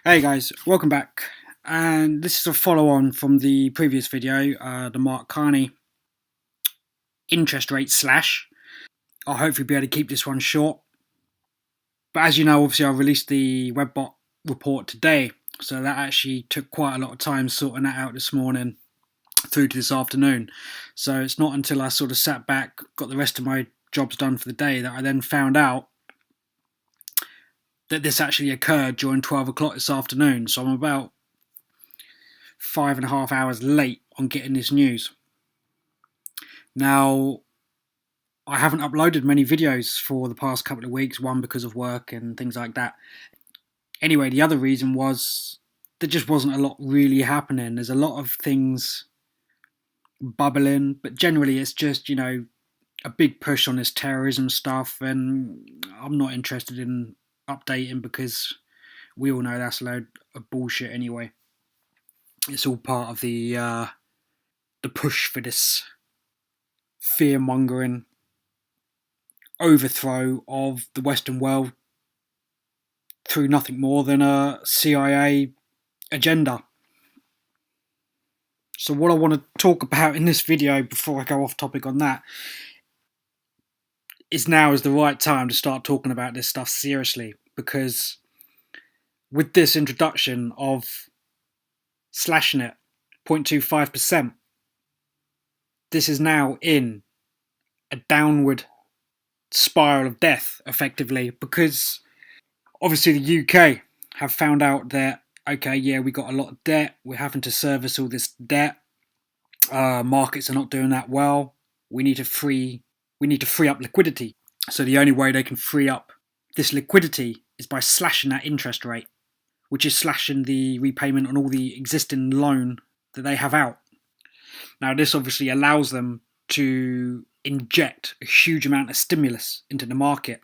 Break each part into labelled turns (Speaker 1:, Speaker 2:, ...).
Speaker 1: Hey guys, welcome back. And this is a follow on from the previous video, the Mark Carney interest rate slash. I'll hopefully be able to keep this one short. But as you know, obviously, I released the Webbot report today, so that actually took quite a lot of time sorting that out this morning through to this afternoon. So it's not until I sort of sat back, got the rest of my jobs done for the day, that I then found out that this actually occurred during 12 o'clock this afternoon. So I'm about 5.5 hours late on getting this news. Now, I haven't uploaded many videos for the past couple of weeks, one because of work and things like that. Anyway, the other reason was there just wasn't a lot really happening. There's a lot of things bubbling, but generally it's just, a big push on this terrorism stuff, and I'm not interested in updating because we all know that's a load of bullshit anyway. It's all part of the push for this fear mongering overthrow of the Western world through nothing more than a CIA agenda. So what I want to talk about in this video before I go off topic on that is now is the right time to start talking about this stuff seriously, because with this introduction of slashing it 0.25%, this is now in a downward spiral of death effectively, because obviously the UK have found out that, okay, yeah, we got a lot of debt, we're having to service all this debt, markets are not doing that well, we need to free up liquidity. So the only way they can free up this liquidity is by slashing that interest rate, which is slashing the repayment on all the existing loan that they have out. Now this obviously allows them to inject a huge amount of stimulus into the market,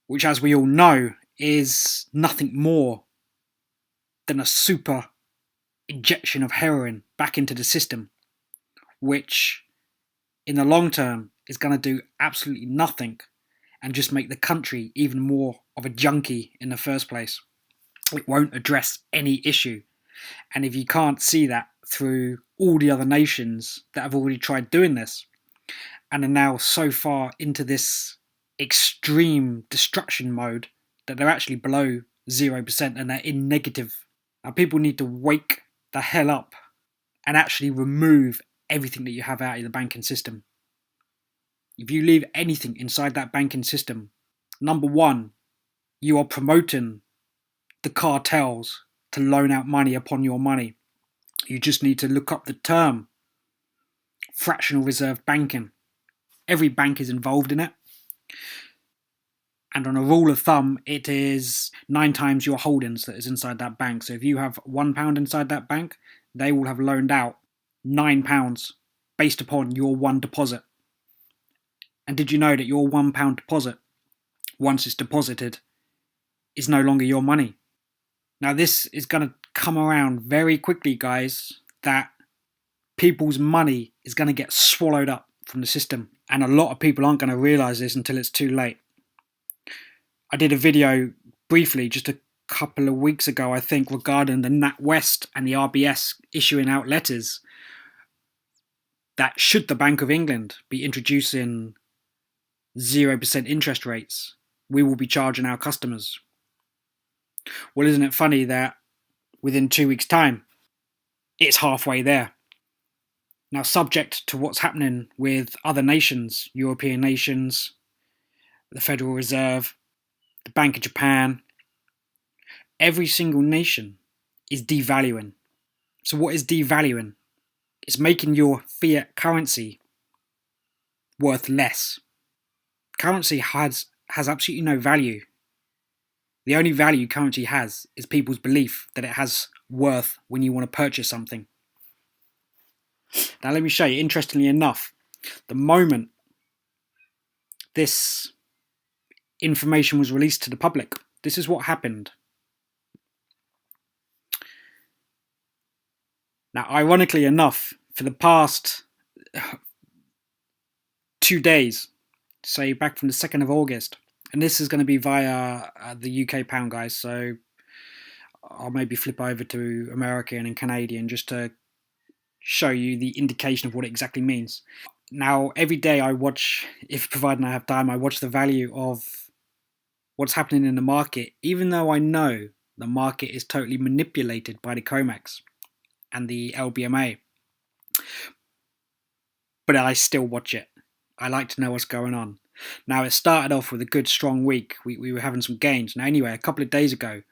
Speaker 1: which, as we all know, is nothing more than a super injection of heroin back into the system, which in the long term is going to do absolutely nothing and just make the country even more of a junkie in the first place. It won't address any issue. And if you can't see that through all the other nations that have already tried doing this and are now so far into this extreme destruction mode that they're actually below 0% and they're in negative. Now people need to wake the hell up and actually remove everything that you have out of the banking system. If you leave anything inside that banking system, number one, you are promoting the cartels to loan out money upon your money. You just need to look up the term fractional reserve banking. Every bank is involved in it. And on a rule of thumb, it is 9 times your holdings that is inside that bank. So if you have £1 inside that bank, they will have loaned out £9 based upon your one deposit. And did you know that your £1 deposit, once it's deposited, is no longer your money? Now this is going to come around very quickly, guys, that people's money is going to get swallowed up from the system. And a lot of people aren't going to realise this until it's too late. I did a video briefly just a couple of weeks ago, I think, regarding the NatWest and the RBS issuing out letters that should the Bank of England be introducing 0% interest rates, we will be charging our customers. Well, isn't it funny that within 2 weeks' time, it's halfway there? Now, subject to what's happening with other nations, European nations, the Federal Reserve, the Bank of Japan, every single nation is devaluing. So what is devaluing? It's making your fiat currency worth less. Currency has absolutely no value. The only value currency has is people's belief that it has worth when you want to purchase something. Now let me show you, interestingly enough, the moment this information was released to the public, this is what happened. Now, ironically enough, for the past 2 days, say back from the 2nd of August And this is going to be via the UK pound, guys. So I'll maybe flip over to American and Canadian just to show you the indication of what it exactly means. Now, every day I watch, if provided I have time, I watch the value of what's happening in the market, even though I know the market is totally manipulated by the COMEX and the LBMA. But I still watch it. I like to know what's going on. Now, it started off with a good, strong week. We were having some gains. Now, anyway, a couple of days ago,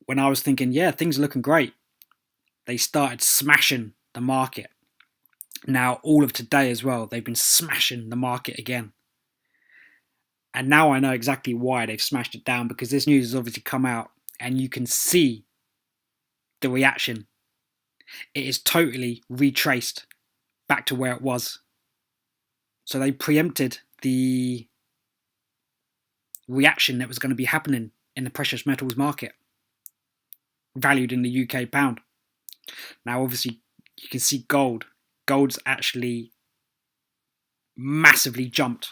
Speaker 1: when I was thinking, yeah, things are looking great, they started smashing the market. Now, all of today as well, they've been smashing the market again. And now I know exactly why they've smashed it down, because this news has obviously come out and you can see the reaction. It is totally retraced back to where it was. So they preempted the reaction that was going to be happening in the precious metals market, valued in the UK pound. Now, obviously, you can see gold. Gold's actually massively jumped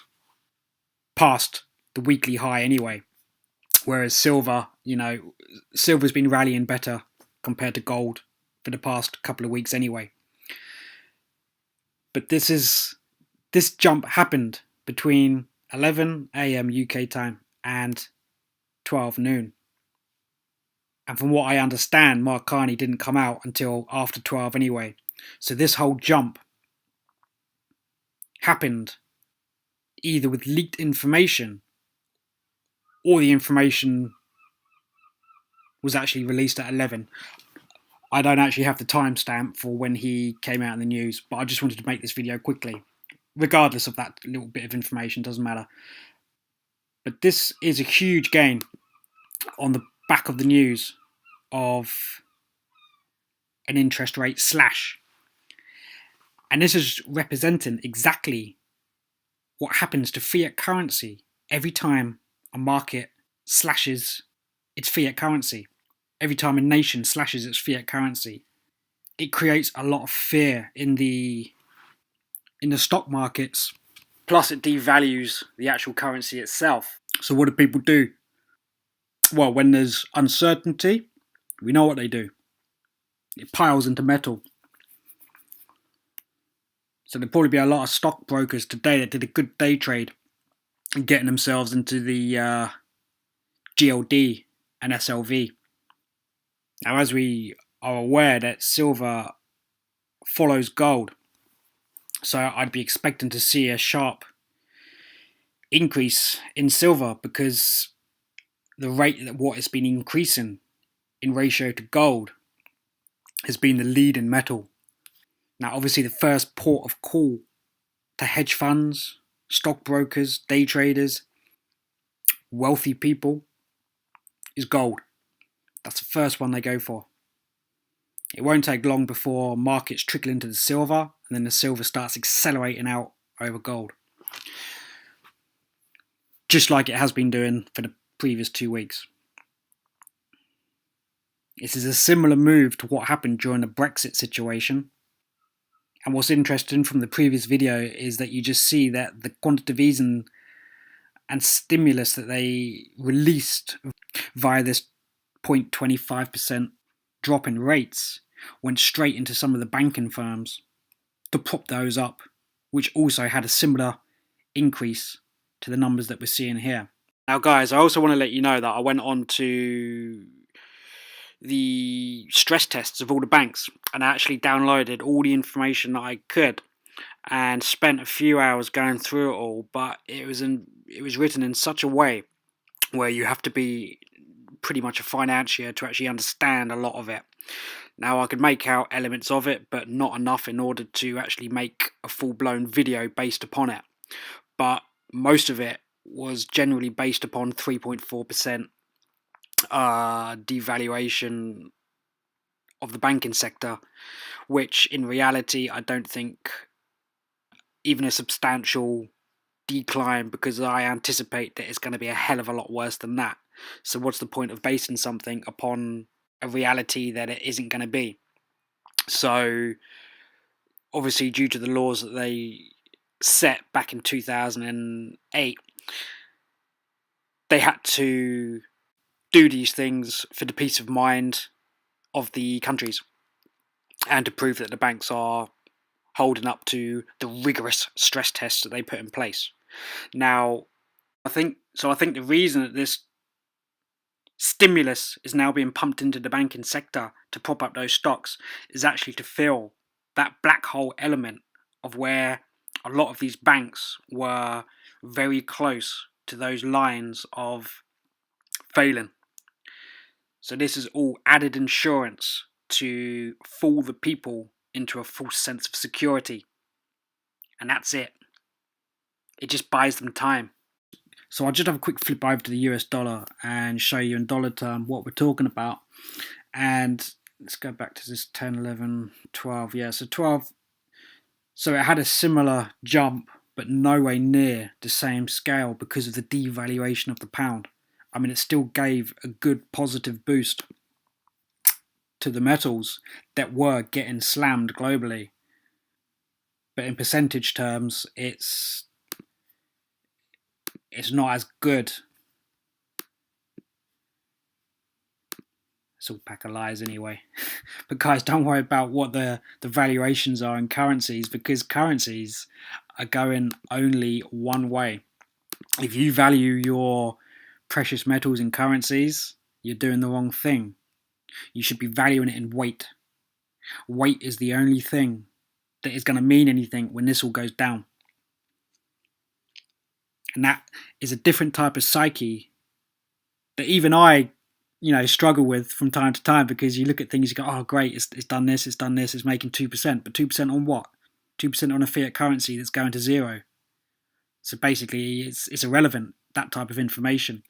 Speaker 1: past the weekly high anyway. Whereas silver, silver's been rallying better compared to gold for the past couple of weeks anyway. But this jump happened between 11 a.m. UK time and 12 noon. And from what I understand, Mark Carney didn't come out until after 12 anyway. So this whole jump happened either with leaked information or the information was actually released at 11. I don't actually have the timestamp for when he came out in the news, but I just wanted to make this video quickly. Regardless of that little bit of information, doesn't matter. But this is a huge gain on the back of the news of an interest rate slash. And this is representing exactly what happens to fiat currency every time a market slashes its fiat currency. Every time a nation slashes its fiat currency, it creates a lot of fear in the stock markets. Plus, it devalues the actual currency itself. So what do people do? Well, when there's uncertainty, we know what they do. It piles into metal. So there'll probably be a lot of stockbrokers today that did a good day trade and getting themselves into the GLD and SLV. Now, as we are aware that silver follows gold, so I'd be expecting to see a sharp increase in silver because the rate that what it's been increasing in ratio to gold has been the leading metal. Now, obviously, the first port of call to hedge funds, stockbrokers, day traders, wealthy people is gold. That's the first one they go for. It won't take long before markets trickle into the silver, and then the silver starts accelerating out over gold. Just like it has been doing for the previous 2 weeks. This is a similar move to what happened during the Brexit situation. And what's interesting from the previous video is that you just see that the quantitative easing and stimulus that they released via this 0.25% drop in rates went straight into some of the banking firms to prop those up, which also had a similar increase to the numbers that we're seeing here. Now, guys, I also want to let you know that I went on to the stress tests of all the banks and I actually downloaded all the information that I could and spent a few hours going through it all, but it was written in such a way where you have to be pretty much a financier to actually understand a lot of it. Now, I could make out elements of it, but not enough in order to actually make a full-blown video based upon it. But most of it was generally based upon 3.4% devaluation of the banking sector, which in reality I don't think even a substantial decline, because I anticipate that it's going to be a hell of a lot worse than that. So what's the point of basing something upon a reality that it isn't going to be? So obviously, due to the laws that they set back in 2008, they had to do these things for the peace of mind of the countries and to prove that the banks are holding up to the rigorous stress tests that they put in place. Now, I think the reason that this stimulus is now being pumped into the banking sector to prop up those stocks is actually to fill that black hole element of where a lot of these banks were very close to those lines of failing. So this is all added insurance to fool the people into a false sense of security. And that's it. It just buys them time. So I'll just have a quick flip over to the US dollar and show you in dollar term what we're talking about. And let's go back to this 10, 11, 12. Yeah, so 12. So it had a similar jump, but nowhere near the same scale because of the devaluation of the pound. I mean, it still gave a good positive boost to the metals that were getting slammed globally. But in percentage terms, it's not as good. It's all a pack of lies anyway. But guys, don't worry about what the valuations are in currencies, because currencies are going only one way. If you value your precious metals in currencies, you're doing the wrong thing. You should be valuing it in weight. Weight is the only thing that is going to mean anything when this all goes down. And that is a different type of psyche that even I, struggle with from time to time, because you look at things, you go, oh great, it's done this, it's making 2%, but 2% on what? 2% on a fiat currency that's going to zero. So basically it's irrelevant, that type of information.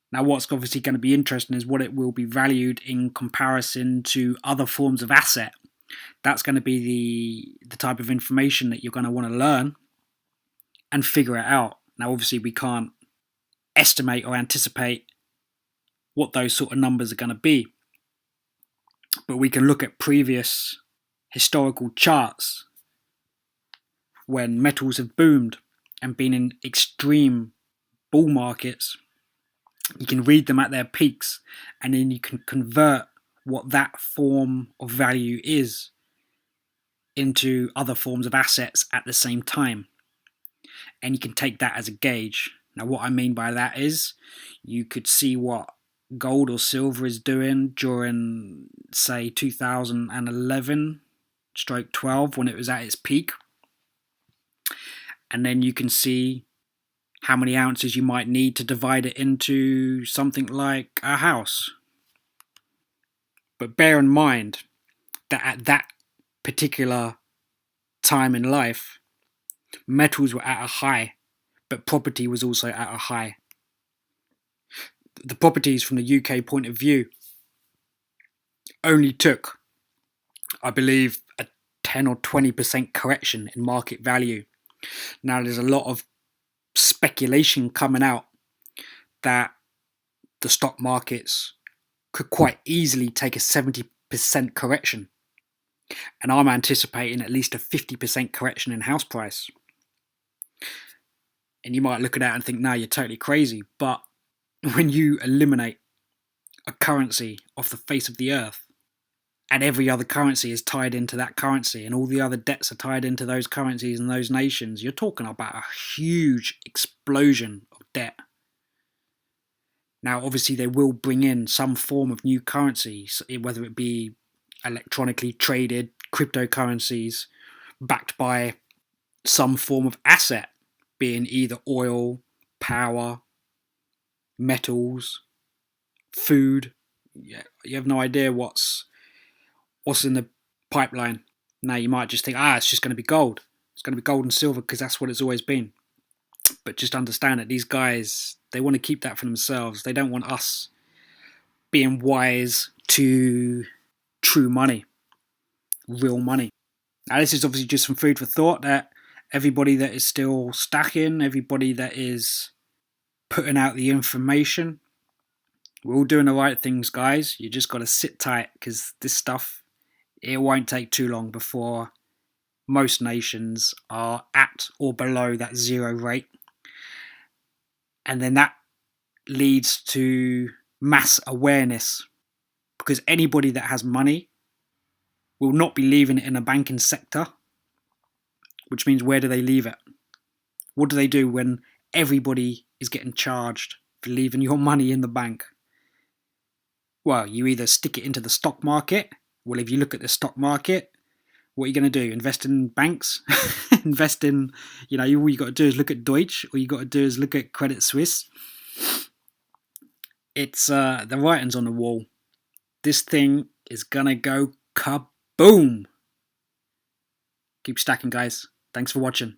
Speaker 1: Now what's obviously going to be interesting is what it will be valued in comparison to other forms of asset. That's going to be the type of information that you're going to want to learn and figure it out. Now obviously we can't estimate or anticipate what those sort of numbers are going to be, but we can look at previous historical charts when metals have boomed and been in extreme bull markets. You can read them at their peaks, and then you can convert what that form of value is into other forms of assets at the same time, and you can take that as a gauge. Now what I mean by that is you could see what gold or silver is doing during, say, 2011/12 when it was at its peak, and then you can see how many ounces you might need to divide it into something like a house. But bear in mind that at that particular time in life, metals were at a high, but property was also at a high. The properties from the UK point of view only took, I believe, a 10 or 20% correction in market value. Now there's a lot of speculation coming out that the stock markets could quite easily take a 70% correction, and I'm anticipating at least a 50% correction in house price. And you might look at that and think, no, you're totally crazy, but when you eliminate a currency off the face of the earth, and every other currency is tied into that currency, and all the other debts are tied into those currencies and those nations, you're talking about a huge explosion of debt. Now, obviously, they will bring in some form of new currencies, whether it be electronically traded cryptocurrencies backed by some form of asset, being either oil, power, metals, food. Yeah, you have no idea what's in the pipeline. Now you might just think, it's just going to be gold. It's going to be gold and silver because that's what it's always been. But just understand that these guys, they want to keep that for themselves. They don't want us being wise to true money, real money. Now this is obviously just some food for thought, that everybody that is still stacking, everybody that is putting out the information, we're all doing the right things, guys. You just got to sit tight, because this stuff, it won't take too long before most nations are at or below that zero rate. And then that leads to mass awareness, because anybody that has money will not be leaving it in a banking sector, which means where do they leave it? What do they do when everybody is getting charged for leaving your money in the bank? Well, you either stick it into the stock market. Well, if you look at the stock market, what are you going to do? Invest in banks? Invest in, all you got to do is look at Deutsche, all you got to do is look at Credit Suisse. It's the writing's on the wall. This thing is going to go kaboom. Keep stacking, guys. Thanks for watching.